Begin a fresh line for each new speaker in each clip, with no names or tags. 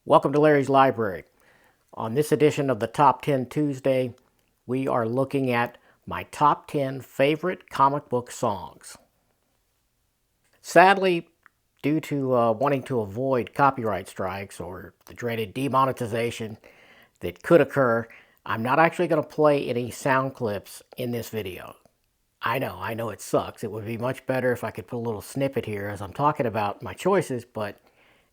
Welcome to Larry's Library. On this edition of the Top 10 Tuesday, we are looking at my top 10 favorite comic book songs. Sadly, due to wanting to avoid copyright strikes or the dreaded demonetization that could occur, I'm not actually going to play any sound clips in this video. I know it sucks. It would be much better if I could put a little snippet here as I'm talking about my choices, but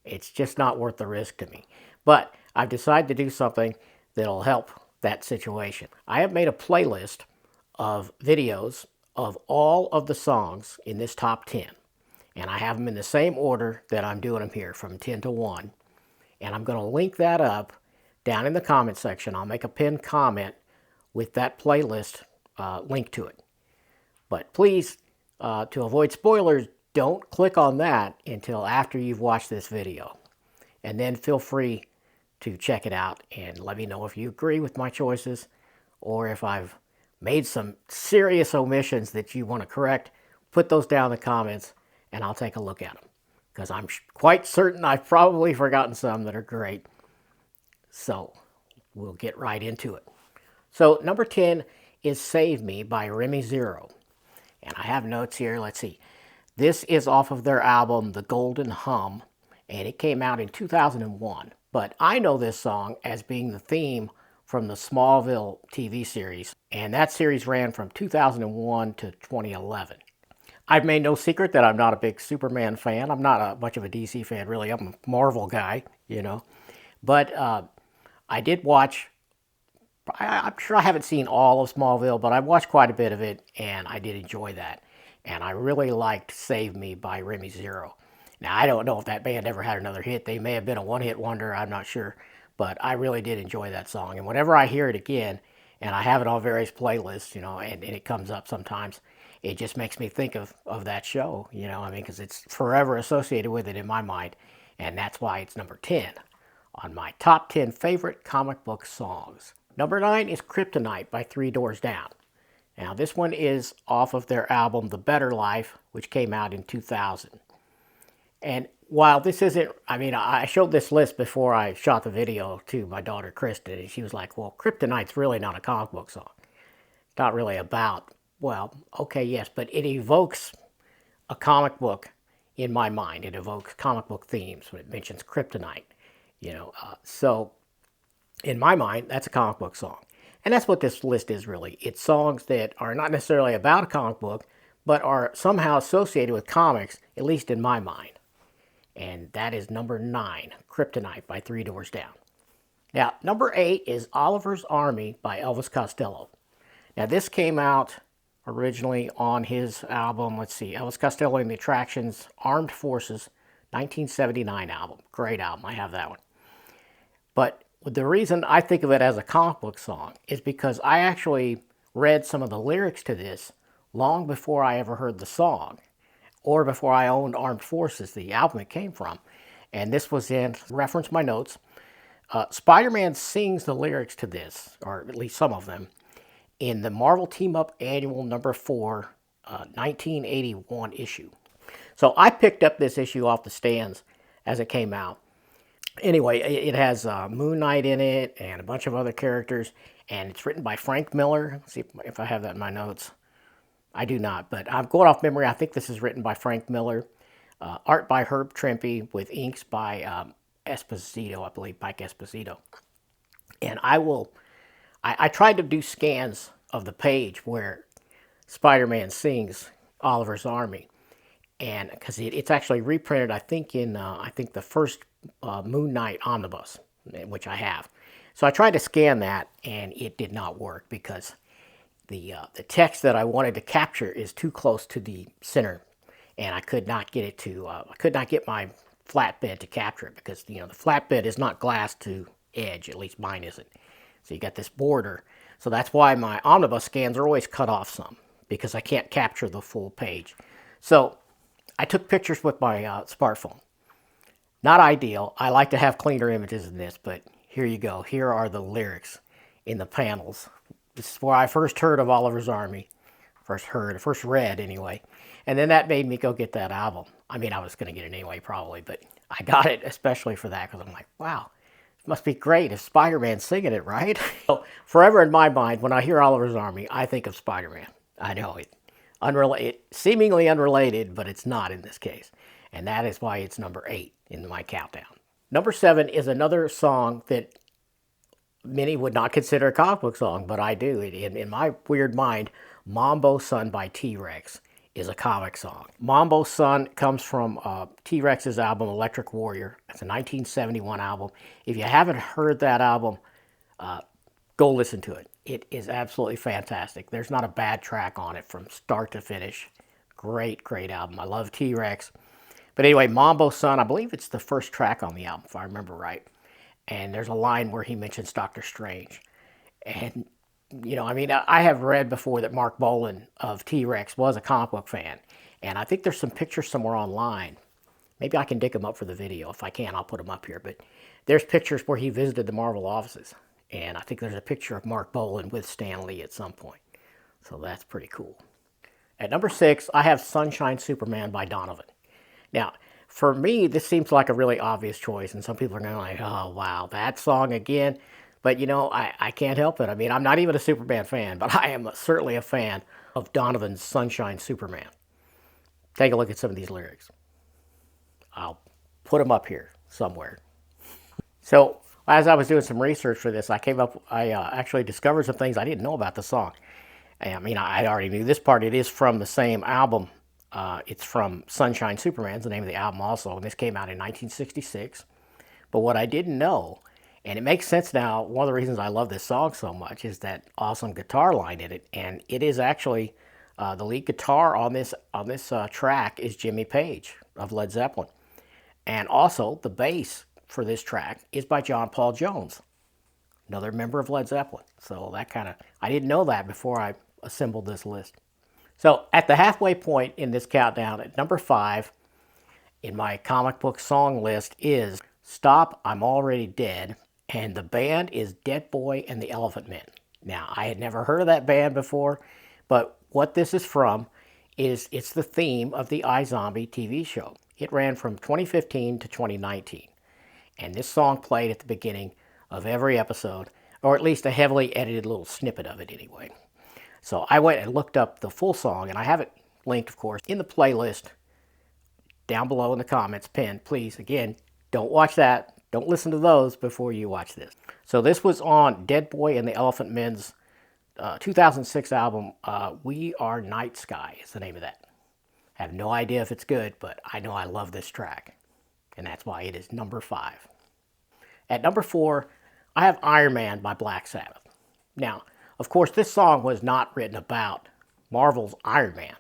it's just not worth the risk to me. But I've decided to do something that'll help that situation. I have made a playlist of videos of all of the songs in this top 10. And I have them in the same order that I'm doing them here, from 10 to 1. And I'm going to link that up down in the comment section. I'll make a pinned comment with that playlist link to it. But please, to avoid spoilers, don't click on that until after you've watched this video. And then feel free to check it out and let me know if you agree with my choices or if I've made some serious omissions that you want to correct. Put those down in the comments and I'll take a look at them, because I'm quite certain I've probably forgotten some that are great. So we'll get right into it. So number 10 is Save Me by Remy Zero. And I have notes here. Let's see. This is off of their album, The Golden Hum, and it came out in 2001. But I know this song as being the theme from the Smallville TV series, and that series ran from 2001 to 2011. I've made no secret that I'm not a big Superman fan. I'm not much of a DC fan, really. I'm a Marvel guy, you know. But I did watch, I'm sure I haven't seen all of Smallville, but I've watched quite a bit of it, and I did enjoy that. And I really liked Save Me by Remy Zero. Now, I don't know if that band ever had another hit. They may have been a one-hit wonder, I'm not sure. But I really did enjoy that song. And whenever I hear it again, and I have it on various playlists, you know, and it comes up sometimes, it just makes me think of that show, you know, I mean, because it's forever associated with it in my mind. And that's why it's number 10 on my top 10 favorite comic book songs. Number 9 is Kryptonite by Three Doors Down. Now, this one is off of their album, The Better Life, which came out in 2000. And while this isn't, I mean, I showed this list before I shot the video to my daughter, Kristen, and she was like, well, Kryptonite's really not a comic book song. It's not really about, well, okay, yes, but it evokes a comic book in my mind. It evokes comic book themes when it mentions Kryptonite, you know. So in my mind, that's a comic book song. And that's what this list is really. It's songs that are not necessarily about a comic book, but are somehow associated with comics, at least in my mind. And that is number 9, Kryptonite by Three Doors Down. Now, number 8 is Oliver's Army by Elvis Costello. Now, this came out originally on his album, let's see, Elvis Costello and the Attractions, Armed Forces, 1979 album. Great album, I have that one. But the reason I think of it as a comic book song is because I actually read some of the lyrics to this long before I ever heard the song, or before I owned Armed Forces, the album it came from. And this was in, reference my notes, Spider-Man sings the lyrics to this, or at least some of them, in the Marvel Team Up Annual number 4, 1981 issue. So I picked up this issue off the stands as it came out. Anyway, it has Moon Knight in it and a bunch of other characters, and it's written by Frank Miller. Let's see if I have that in my notes. I do not, but I'm going off memory. I think this is written by Frank Miller. Art by Herb Trimpe with inks by Esposito, I believe, Mike Esposito. And I tried to do scans of the page where Spider-Man sings Oliver's Army. And because it's actually reprinted, I think, in the first Moon Knight omnibus, which I have. So I tried to scan that, and it did not work because the text that I wanted to capture is too close to the center, and I could not get it to. I could not get my flatbed to capture it because, you know, the flatbed is not glass to edge. At least mine isn't. So you got this border. So that's why my omnibus scans are always cut off some, because I can't capture the full page. So I took pictures with my smartphone. Not ideal. I like to have cleaner images than this, but here you go. Here are the lyrics in the panels. This is where I first heard of Oliver's Army. First read anyway. And then that made me go get that album. I mean, I was going to get it anyway probably, but I got it especially for that because I'm like, wow, Must be great if Spider-Man's singing it, right? So, forever in my mind, when I hear Oliver's Army, I think of Spider-Man. I know it, seemingly unrelated, but it's not in this case. And that is why it's number 8 in my countdown. Number 7 is another song that many would not consider a comic book song, but I do. In my weird mind, Mambo Sun by T-Rex is a comic song. Mambo Sun comes from T-Rex's album Electric Warrior. It's a 1971 album. If you haven't heard that album, go listen to it. It is absolutely fantastic. There's not a bad track on it from start to finish. Great, great album. I love T-Rex. But anyway, Mambo Sun, I believe it's the first track on the album, if I remember right. And there's a line where he mentions Doctor Strange. And, you know, I mean, I have read before that Mark Bolan of T-Rex was a comic book fan. And I think there's some pictures somewhere online. Maybe I can dig them up for the video. If I can, I'll put them up here. But there's pictures where he visited the Marvel offices. And I think there's a picture of Mark Bolan with Stan Lee at some point. So that's pretty cool. At number 6, I have Sunshine Superman by Donovan. Now, for me, this seems like a really obvious choice, and some people are going to be like, oh, wow, that song again. But, you know, I can't help it. I mean, I'm not even a Superman fan, but I am certainly a fan of Donovan's Sunshine Superman. Take a look at some of these lyrics. I'll put them up here somewhere. So, as I was doing some research for this, I actually discovered some things I didn't know about the song. I mean, I already knew this part. It is from the same album. It's from Sunshine Superman's the name of the album also, and this came out in 1966. But what I didn't know, and it makes sense now, one of the reasons I love this song so much is that awesome guitar line in it, and it is actually the lead guitar on this track is Jimmy Page of Led Zeppelin, and also the bass for this track is by John Paul Jones, another member of Led Zeppelin. So that I didn't know that before I assembled this list. So at the halfway point in this countdown, at number 5 in my comic book song list is Stop, I'm Already Dead, and the band is Dead Boy and the Elephant Men. Now, I had never heard of that band before, but what this is from is it's the theme of the iZombie TV show. It ran from 2015 to 2019, and this song played at the beginning of every episode, or at least a heavily edited little snippet of it anyway. So I went and looked up the full song, and I have it linked, of course, in the playlist down below in the comments pinned. Please, again, don't watch that. Don't listen to those before you watch this. So this was on Dead Boy and the Elephant Men's 2006 album, We Are Night Sky is the name of that. I have no idea if it's good, but I know I love this track, and that's why it is number 5. At number 4, I have Iron Man by Black Sabbath. Now, of course, this song was not written about Marvel's Iron Man,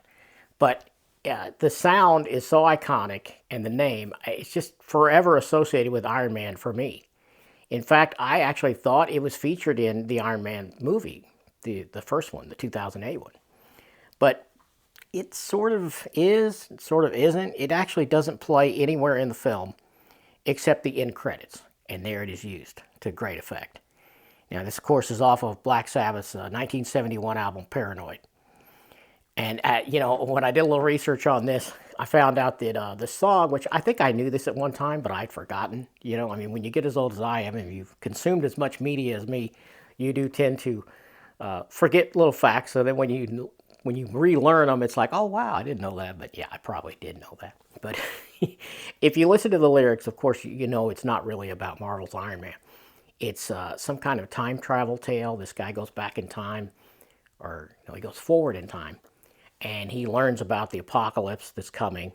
but the sound is so iconic, and the name, it's just forever associated with Iron Man for me. In fact, I actually thought it was featured in the Iron Man movie, the first one, the 2008 one. But it sort of is, sort of isn't. It actually doesn't play anywhere in the film except the end credits, and there it is used to great effect. Now, this, of course, is off of Black Sabbath's 1971 album, Paranoid. And, you know, when I did a little research on this, I found out that the song, which I think I knew this at one time, but I'd forgotten. You know, I mean, when you get as old as I am and you've consumed as much media as me, you do tend to forget little facts. So then when you relearn them, it's like, oh, wow, I didn't know that. But, yeah, I probably did know that. But if you listen to the lyrics, of course, you know it's not really about Marvel's Iron Man. It's some kind of time travel tale. This guy goes back in time, or no, he goes forward in time, and he learns about the apocalypse that's coming,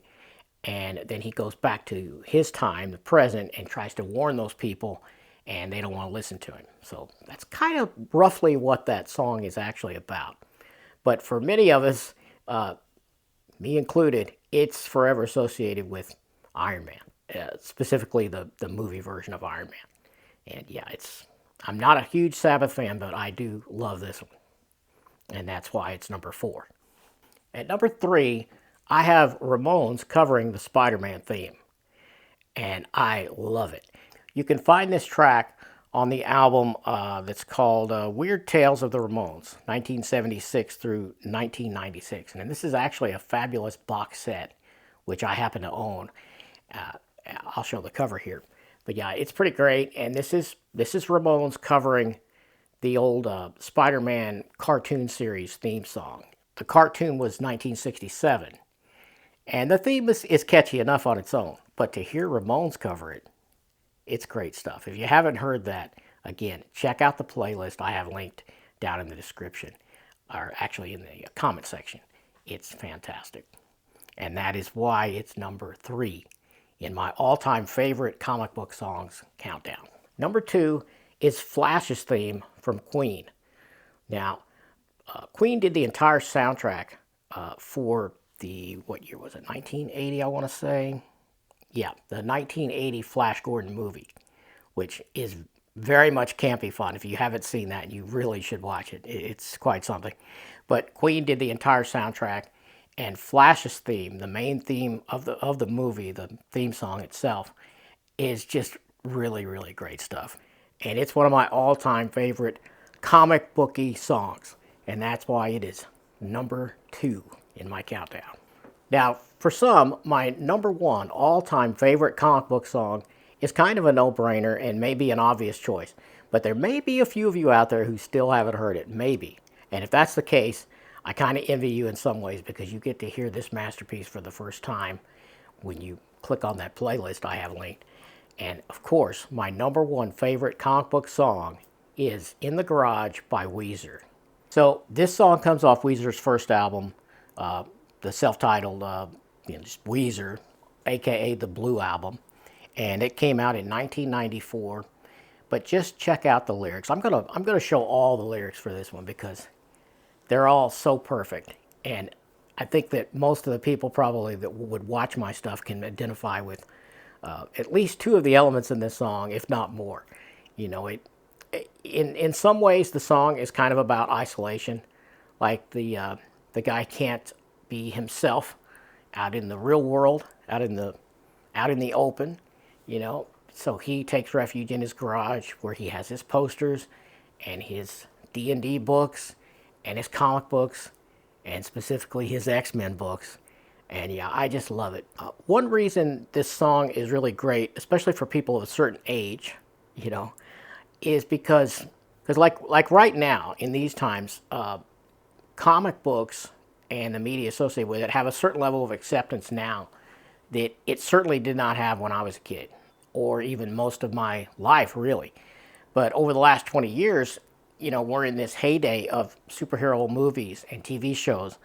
and then he goes back to his time, the present, and tries to warn those people, and they don't want to listen to him. So that's kind of roughly what that song is actually about. But for many of us, me included, it's forever associated with Iron Man, specifically the movie version of Iron Man. And yeah, I'm not a huge Sabbath fan, but I do love this one. And that's why it's number 4. At number 3, I have Ramones covering the Spider-Man theme. And I love it. You can find this track on the album that's called Weird Tales of the Ramones, 1976 through 1996. And this is actually a fabulous box set, which I happen to own. I'll show the cover here. But yeah, it's pretty great. And this is Ramones covering the old Spider-Man cartoon series theme song. The cartoon was 1967, and the theme is catchy enough on its own. But to hear Ramones cover it, it's great stuff. If you haven't heard that, again, check out the playlist I have linked down in the description, or actually in the comment section. It's fantastic. And that is why it's number 3 in my all-time favorite comic book songs countdown. Number 2 is Flash's theme from Queen. Now, Queen did the entire soundtrack for the, what year was it, 1980, I want to say? Yeah, the 1980 Flash Gordon movie, which is very much campy fun. If you haven't seen that, you really should watch it. It's quite something. But Queen did the entire soundtrack, and Flash's theme, the main theme of the movie, the theme song itself, is just really, really great stuff. And it's one of my all-time favorite comic booky songs, and that's why it is number 2 in my countdown. Now, for some, my number 1 all-time favorite comic book song is kind of a no-brainer and maybe an obvious choice, but there may be a few of you out there who still haven't heard it, maybe. And if that's the case, I kind of envy you in some ways, because you get to hear this masterpiece for the first time when you click on that playlist I have linked. And of course, my number 1 favorite comic book song is In the Garage by Weezer. So this song comes off Weezer's first album, the self-titled just Weezer, aka the Blue Album, and it came out in 1994. But just check out the lyrics. I'm gonna show all the lyrics for this one because they're all so perfect, and I think that most of the people probably that would watch my stuff can identify with at least 2 of the elements in this song, if not more. You know, in some ways the song is kind of about isolation, like the guy can't be himself out in the real world, out in the open, you know. So he takes refuge in his garage where he has his posters and his D&D books and his comic books, and specifically his X-Men books. And yeah, I just love it. One reason this song is really great, especially for people of a certain age, you know, is because like right now in these times, comic books and the media associated with it have a certain level of acceptance now that it certainly did not have when I was a kid, or even most of my life, really. But over the last 20 years, you know, we're in this heyday of superhero movies and TV shows,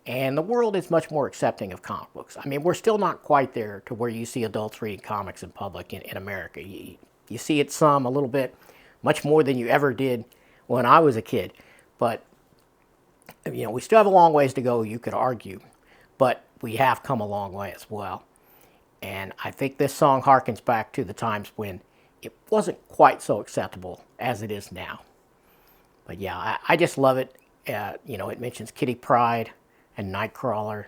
and the world is much more accepting of comic books. I mean, we're still not quite there to where you see adults reading comics in public in America. You see it some, a little bit, much more than you ever did when I was a kid. But, you know, we still have a long ways to go, you could argue, but we have come a long way as well. And I think this song harkens back to the times when it wasn't quite so acceptable as it is now. But yeah, I just love it. You know, it mentions Kitty Pryde and Nightcrawler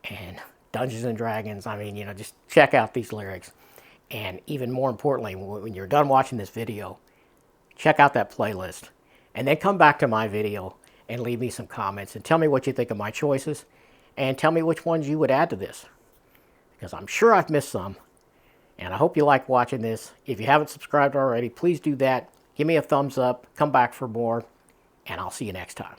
and Dungeons and Dragons. I mean, you know, just check out these lyrics. And even more importantly, when you're done watching this video, check out that playlist. And then come back to my video and leave me some comments and tell me what you think of my choices. And tell me which ones you would add to this, because I'm sure I've missed some. And I hope you like watching this. If you haven't subscribed already, please do that. Give me a thumbs up, come back for more, and I'll see you next time.